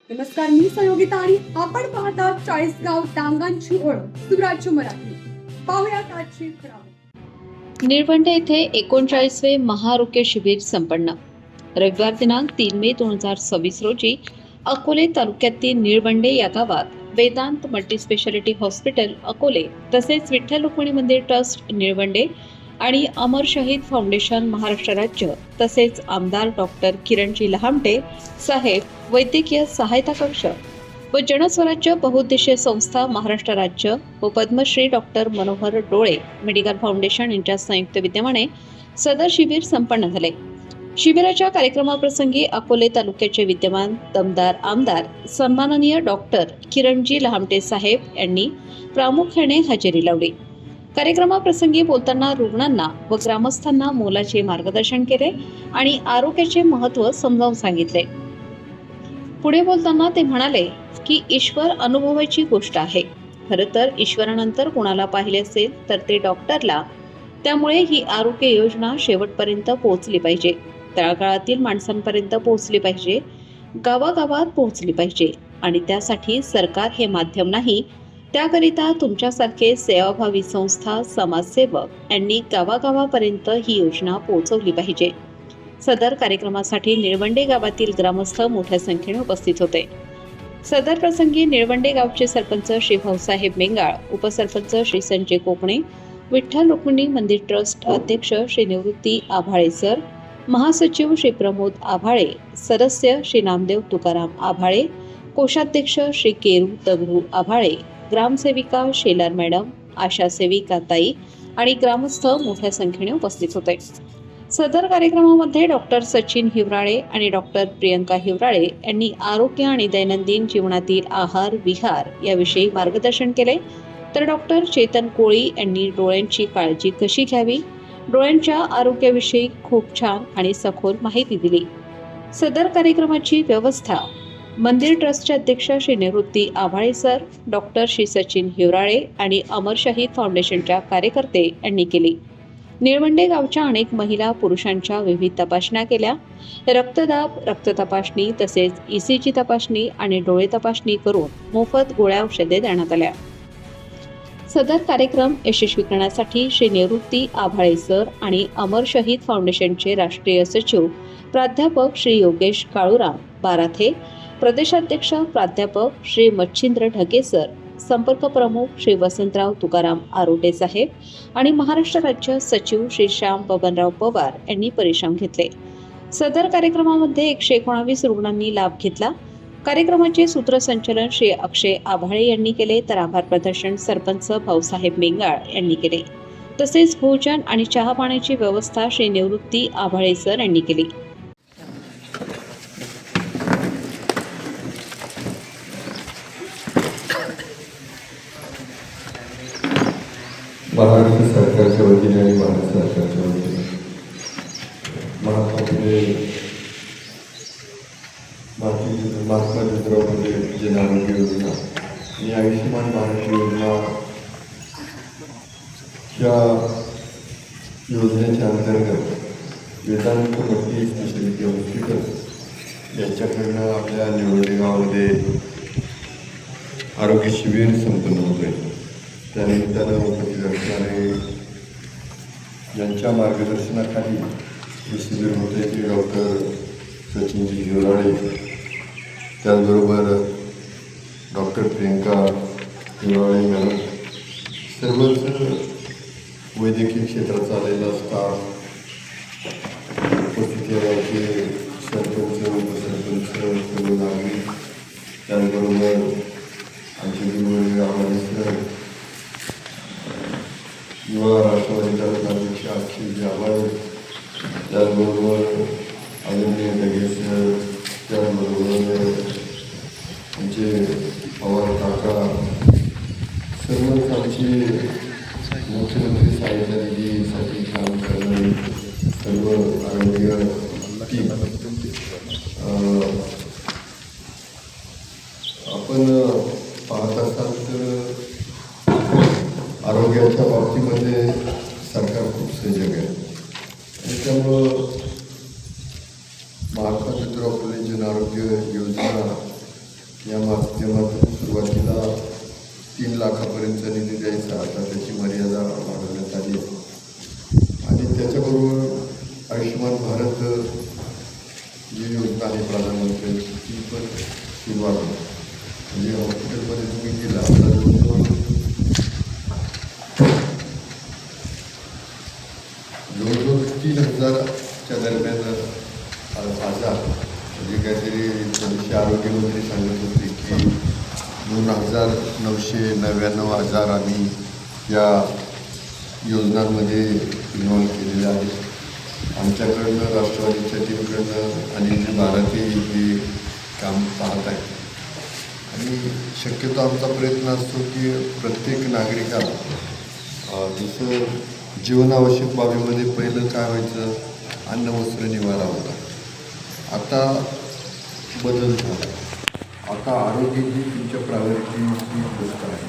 नमस्कार, मी सहयोगिता आणि आपण पाहता चाळीसगाव डांगांची ओळख सुराज्य मराठी. पाहुयात आजची खबरं. निळवंडे येथे 39वे महाआरोग्य शिबिर संपन्न. रविवार दिनांक 3 मे 2026 रोजी अकोले तालुक्यातील निळवंडे या गावात वेदांत मल्टीस्पेशालिटी हॉस्पिटल अकोले तसेच विठ्ठल रुक्मिणी मंदिर ट्रस्ट निळवंडे आणि अमर शहीद फाउंडेशन महाराष्ट्र राज्य तसेच आमदार डॉक्टर किरणजी लहामटे साहेब वैद्यकीय सहायता कक्ष व जनस्वराज्य बहुउद्देशीय संस्था महाराष्ट्र राज्य व पद्मश्री डॉक्टर मनोहर डोळे मेडिकल फाउंडेशन यांच्या संयुक्त विद्यमाने सदर शिबिर संपन्न झाले. शिबिराच्या कार्यक्रमाप्रसंगी अकोले तालुक्याचे विद्यमान दमदार आमदार सन्माननीय डॉक्टर किरणजी लहामटे साहेब यांनी प्रामुख्याने हजेरी लावली. कार्यक्रमाप्रसंगी बोलताना रुग्णांना व ग्रामस्थांना मोलाचे मार्गदर्शन केले आणि आरोग्याचे महत्त्व समजावून सांगितले. पुढे बोलताना ते म्हणाले की ईश्वर अनुभवाची गोष्ट आहे. खरं तर ईश्वरानंतर कोणाला पाहिले असेल तर ते डॉक्टरला. त्यामुळे ही आरोग्य योजना शेवटपर्यंत पोहोचली पाहिजे, तळागाळातील माणसांपर्यंत पोहोचली पाहिजे, गावागावात पोहोचली पाहिजे आणि त्यासाठी सरकार हे माध्यम नाही. त्याकरिता तुमच्यासारखे सेवाभावी संस्था समाजसेवक यांनी गावागावापर्यंत ही योजना पोहोचवली पाहिजे. सदर कार्यक्रमासाठी निळवंडे गावातील ग्रामस्थ मोठ्या संख्येने उपस्थित होते. सदर प्रसंगी निळवंडे गावचे सरपंच श्री भाऊसाहेब मेंगाळ, उपसरपंच श्री संजय कोकणे, विठ्ठल रुक्मिणी मंदिर ट्रस्ट अध्यक्ष श्री निवृत्ती आभाळे सर, महासचिव श्री प्रमोद आभाळे, सदस्य श्री नामदेव तुकाराम आभाळे, कोषाध्यक्ष श्री केरू दगडू आभाळे, ग्रामसेविका शेलार मॅडम, आशा सेविका ताई आणि ग्रामस्थ मोठ्या संख्येने उपस्थित होते. सदर कार्यक्रमामध्ये डॉक्टर सचिन हिवराळे आणि डॉक्टर प्रियंका हिवराळे यांनी आरोग्य आणि दैनंदिन जीवनातील आहार विहार याविषयी मार्गदर्शन केले. तर डॉक्टर चेतन कोळी यांनी डोळ्यांची काळजी कशी घ्यावी, डोळ्यांच्या आरोग्याविषयी खूप छान आणि सखोल माहिती दिली. सदर कार्यक्रमाची व्यवस्था मंदिर ट्रस्टचे अध्यक्ष श्री निवृत्ती आभाळे सर, डॉक्टर श्री सचिन हिवराळे आणि अमर शहीद फाउंडेशनच्या कार्यकर्ते यांनी केली. निळवंडे गावच्या अनेक महिला पुरुषांच्या विविध तपासण्या केल्या. रक्तदाब, रक्त तपासणी तसेच ECG तपासणी आणि डोळे तपासणी करून मोफत गोळ्या औषधे देण्यात आल्या. सदर कार्यक्रम यशस्वी करण्यासाठी श्री निवृत्ती आभाळे सर आणि अमर शहीद फाउंडेशनचे राष्ट्रीय सचिव प्राध्यापक श्री योगेश काळूराम बाराथे, प्रदेशाध्यक्ष प्राध्यापक श्री मच्छिंद्र ढगे सर, संपर्क प्रमुख श्री वसंतराव तुकाराम आरोटे साहेब आणि महाराष्ट्र राज्य सचिव श्री श्याम बबनराव पवार यांनी परिश्रम घेतले. सदर कार्यक्रमामध्ये 119 रुग्णांनी लाभ घेतला. कार्यक्रमाचे सूत्रसंचालन श्री अक्षय आभाळे यांनी केले, तर आभार प्रदर्शन सरपंच भाऊसाहेब मेंगाळ यांनी केले. तसेच भोजन आणि चहा पाण्याची व्यवस्था श्री निवृत्ती आभाळे सर यांनी केली. महाराष्ट्र सरकारच्या वतीने आणि भारत सरकारच्या वतीने महात्मा ज्योतिराव फुले जन आरोग्य योजना आणि आयुष्यमान भारत योजना या योजनेच्या अंतर्गत वेदांत मल्टी स्पेशालिटी हॉस्पिटल यांच्याकडनं आपल्या निळवंडे गावामध्ये आरोग्य शिबिर संपन्न होत आहे. त्यानिमित्तानं उपस्थित असणारे यांच्या मार्गदर्शनाखाली हे शिबिर होते की डॉक्टर सचिनजी हिवराळे, त्याचबरोबर डॉक्टर प्रियंका हिवराळे मॅडम, सर्वच वैद्यकीय क्षेत्राचा आलेला स्टाफ उपस्थित याचे सरपंच, उपसरपंच, सर्व नागरिक, त्याचबरोबर आमचे गुरुवर्य आभाळे सर, युवा राष्ट्रवादी तालुका अध्यक्ष आभाळे, त्याचबरोबर आदरणीय ढगे सर, त्याचबरोबर आमचे पवार काका, सर्वच आमचे मुख्यमंत्री सहायता निधीसाठी काम करणारे सर्व आरोग्य टीम. आपण पाहत असाल तर आरोग्याच्या बाबतीमध्ये सरकार खूप सजग आहे आणि त्यामुळं महात्मा ज्योतिराव फुले जन आरोग्य योजना या माध्यमातून सुरुवातीला 3 लाखापर्यंत निधी द्यायचा, आता त्याची मर्यादा वाढवण्यात आली आहे. आणि त्याच्याबरोबर आयुष्यमान भारत जी योजना आहे प्रधानमंत्र्यांची, ती पण सुरुवात आहे. म्हणजे हॉस्पिटलमध्ये तुम्ही गेला तर जवळजवळ 3,000च्या दरम्यान आजार, म्हणजे काहीतरी थोडीशी आरोग्यमंत्री सांगत होते की 2,999 आजार आम्ही या योजनांमध्ये इन्व्हॉल्व केलेले आहेत. आमच्याकडनं, राष्ट्रवादीच्या टीमकडनं अनिल भारती हे काम पाहत आहेत. आणि शक्यतो आमचा प्रयत्न असतो की प्रत्येक नागरिकाला जसं जीवनावश्यक बाबीमध्ये पहिलं काय व्हायचं, अन्न वस्त्र निवारा होता. आता बदल झाला. आता आरोग्य ही तुमच्या प्रायोरिटीची गोष्ट आहे.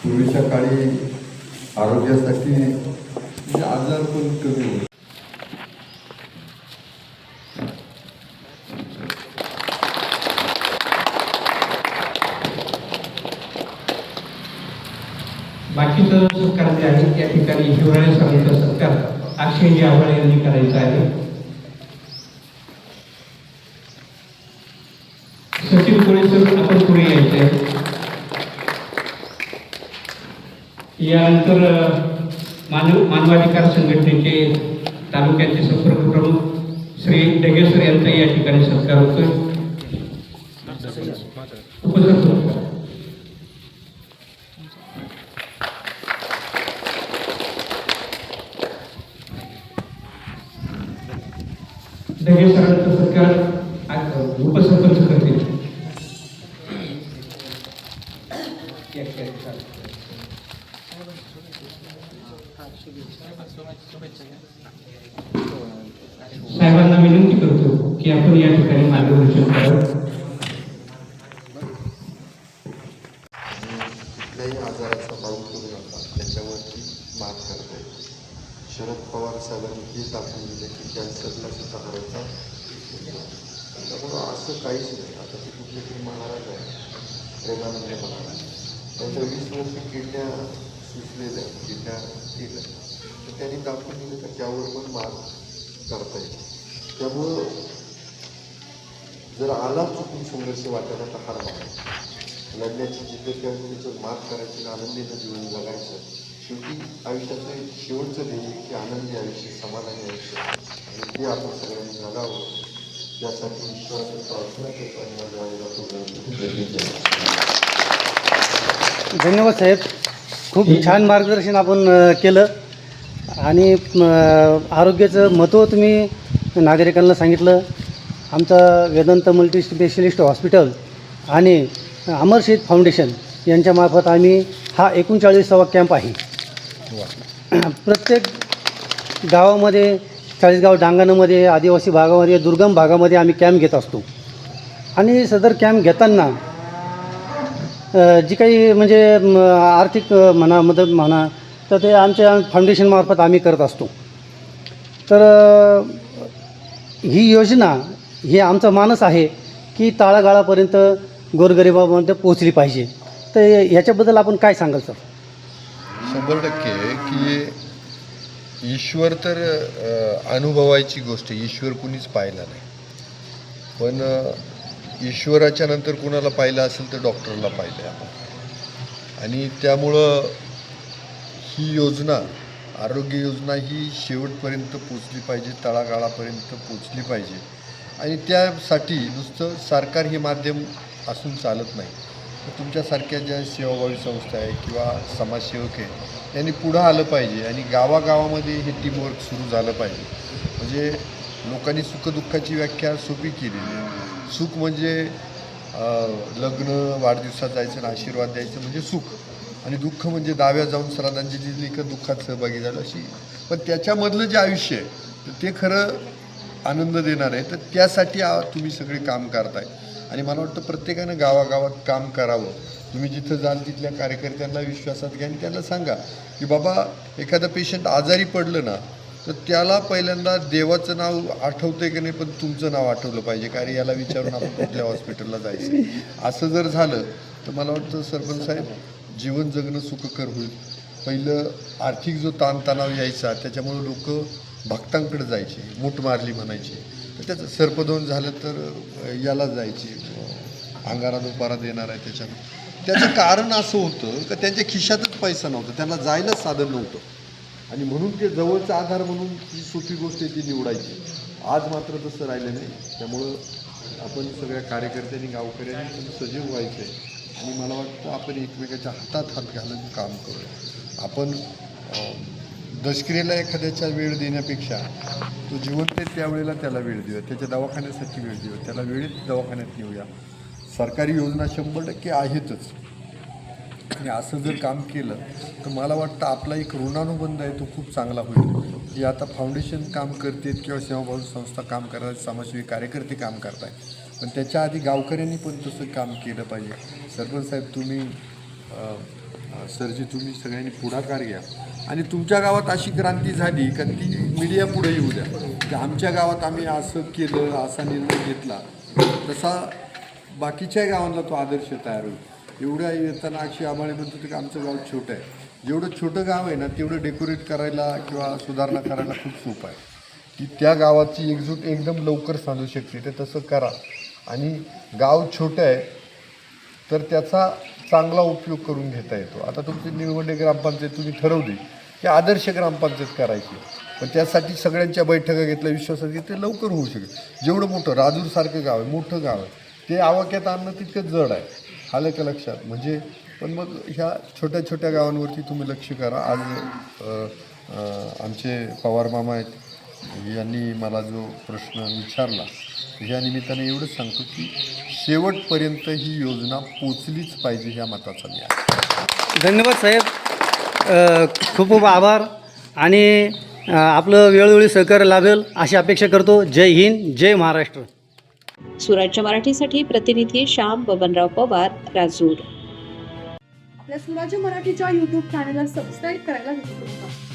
पूर्वीच्या काळी आरोग्यासाठी म्हणजे आजार पण कमी होते. बाकीचं सत्कार जे आहे त्या ठिकाणी शिवराय स्वामीचा सत्कार अक्षयजी आव्हाड यांनी करायचा आहे. सचिन कोळे सर आपण पुढे यायचे आहे. यानंतर मानवाधिकार संघटनेचे तालुक्याचे संपर्क प्रमुख श्री डगेसर यांचा या ठिकाणी सत्कार होतोय. उपसरपंच डगेसरांचा सत्कार उपसरपंच करतील. साहेबांना विनंती करतो की आपण या ठिकाणी मार्गदर्शन करावं. कुठल्याही आजाराचा बाऊ करू नका, त्याच्यावरती मात करता येईल. शरद पवार साहेबांनी हे दाखवून दिले की कॅन्सरला सुद्धा करायचा. त्यामुळं असं काहीच नाही. आता ते कुठले तरी महाराज आहे, प्रेमानंद महाराज, त्यांच्या 20 वर्ष किडण्या सुचलेल्या, किडण्या केल्या, तर त्यांनी दाखवून दिलं का त्यावर पण मात करता येईल. त्यामुळं जर आला चुकून संघर्ष वाटायला तर हार मारायचा, लढण्याची जिद्द ठेवायची, त्याच्यावर मात करायची, आनंदीनं जीवन जगायचं. शेवटी आयुष्याचं शेवटचं ध्येय की आनंदी आयुष्य, समाधानी आयुष्य, आणि ते आपण सगळ्यांनी जगावं. त्यासाठी ईश्वराची प्रार्थना करतो आणि माझा आईला धन्यवाद साहेब. खूप छान मार्गदर्शन आपण केलं आणि आरोग्याचं महत्त्व तुम्ही नागरिकांना सांगितलं. आमचं वेदांत मल्टी स्पेशलिस्ट हॉस्पिटल आणि अमरशेत फाउंडेशन यांच्यामार्फत आम्ही हा 39वा कॅम्प आहे. प्रत्येक गावामध्ये, चाळीसगाव डांगणामध्ये, आदिवासी भागामध्ये, दुर्गम भागामध्ये आम्ही कॅम्प घेत असतो. आणि सदर कॅम्प घेताना जी काही म्हणजे आर्थिक म्हणा, मदत म्हणा, तर ते आमच्या फाउंडेशनमार्फत आम्ही करत असतो. तर ही योजना, हे आमचा मानस आहे की तळागाळापर्यंत गोरगरिबामध्ये पोहोचली पाहिजे. तर याच्याबद्दल आपण काय सांगाल सर? 100% की ईश्वर तर अनुभवायची गोष्ट आहे. ईश्वर कुणीच पाहिला नाही, पण ईश्वराच्या नंतर कुणाला पाहिलं असेल तर डॉक्टरला पाहिलं आहे आपण. आणि त्यामुळं ही योजना, आरोग्य योजना ही शेवटपर्यंत पोचली पाहिजे, तळागाळापर्यंत पोचली पाहिजे. आणि त्यासाठी नुसतं सरकार हे माध्यम असून चालत नाही. तुमच्यासारख्या ज्या सेवाभावी संस्था आहे किंवा समाजसेवक आहे, यांनी पुढं आलं पाहिजे आणि गावागावामध्ये हे टीमवर्क सुरू झालं पाहिजे. म्हणजे लोकांनी सुखदुःखाची व्याख्या सोपी केलेली आहे. सुख म्हणजे लग्न, वाढदिवसात जायचं आणि आशीर्वाद द्यायचं म्हणजे सुख, आणि दुःख म्हणजे दाव्या जाऊन श्राद्धांजली दिली का दुःखात सहभागी झालं अशी. पण त्याच्यामधलं जे आयुष्य आहे ते खरं आनंद देणार आहे. तर त्यासाठी तुम्ही सगळे काम करताय आणि मला वाटतं प्रत्येकानं गावागावात काम करावं. तुम्ही जिथं जाल तिथल्या कार्यकर्त्यांना विश्वासात घ्या आणि त्यांना सांगा की बाबा एखादं पेशंट आजारी पडलं ना तर त्याला पहिल्यांदा देवाचं नाव आठवतंय की नाही, पण तुमचं नाव आठवलं पाहिजे, कारण याला विचारून आपण कुठल्या हॉस्पिटलला जायचं. असं जर झालं तर मला वाटतं सरपंच साहेब, जीवन जगणं सुखकर होईल. पहिलं आर्थिक जो ताणतणाव यायचा त्याच्यामुळे लोक भक्तांकडे जायचे, मूठ मारली म्हणायची, तर त्याचं सर्पदोन झालं तर याला जायचे, अंगारा दुपारा देणार आहे त्याच्यानं. त्याचं कारण असं होतं का त्यांच्या खिशातच पैसा नव्हता, त्यांना जायलाच साधन नव्हतं, आणि म्हणून ते जवळचा आधार म्हणून ही सोपी गोष्ट आहे ती निवडायची. आज मात्र तसं राहिलं नाही. त्यामुळं आपण सगळ्या कार्यकर्त्यांनी, गावकऱ्यांनी पण सजीव व्हायचं आहे, आणि मला वाटतं आपण एकमेकाच्या हातात हात घालून काम करूया. आपण दशक्रियेला एखाद्याच्या वेळ देण्यापेक्षा तो जिवंत आहे त्यावेळेला त्याला वेळ देऊया, त्याच्या दवाखान्यासाठी वेळ देऊया, त्याला वेळेत दवाखान्यात नेऊया. सरकारी योजना 100% आहेतच, आणि असं जर काम केलं तर मला वाटतं आपला एक ऋणानुबंध आहे तो खूप चांगला होईल. की आता फाउंडेशन काम करतात किंवा सेवाभावी संस्था काम करतात, समाजसेवी कार्यकर्ते काम करत आहेत, पण त्याच्या आधी गावकऱ्यांनी पण तसं काम केलं पाहिजे. सरपंच साहेब, तुम्ही सरजी, तुम्ही सगळ्यांनी पुढाकार घ्या, आणि तुमच्या गावात अशी क्रांती झाली का ती मीडिया पुढे येऊ द्या, की आमच्या गावात आम्ही असं केलं, असा निर्णय घेतला, तसा बाकीच्या गावांना तो आदर्श तयार होईल. एवढ्या येताना अशी आम्हाला म्हणत होते की आमचं गाव छोटं आहे. जेवढं छोटं गाव आहे ना तेवढं डेकोरेट करायला किंवा सुधारणा करायला खूप सोपं आहे, की त्या गावाची एकजूट एकदम लवकर साधू शकते. ते तसं करा, आणि गाव छोटं आहे तर त्याचा चांगला उपयोग करून घेता येतो. आता तुमची निळवंडे ग्रामपंचायत तुम्ही ठरवली की आदर्श ग्रामपंचायत करायची, पण त्यासाठी सगळ्यांच्या बैठका घेतल्या, विश्वासात घेतल्या, लवकर होऊ शकेल. जेवढं मोठं राजूरसारखं गाव आहे, मोठं गाव आहे, ते आवाक्यात आणणं तितकं जड आहे. आलं का लक्षात? म्हणजे पण मग ह्या छोट्या छोट्या गावांवरती तुम्ही लक्ष करा. आज आमचे पवार मामा आहेत, यांनी मला जो प्रश्न विचारला, ह्या निमित्ताने एवढंच सांगतो की शेवटपर्यंत ही योजना पोचलीच पाहिजे, ह्या मताचा मी आहे. धन्यवाद साहेब, खूप खूप आभार, आणि आपलं वेळोवेळी सहकार्य लाभेल अशी अपेक्षा करतो. जय हिंद, जय महाराष्ट्र. सुराज्य मराठीसाठी प्रतिनिधी श्याम बबनराव पवार, राजूर. आपल्या स्वराज्य मराठीच्या YouTube चॅनलला सबस्क्राईब करायला विसरू नका.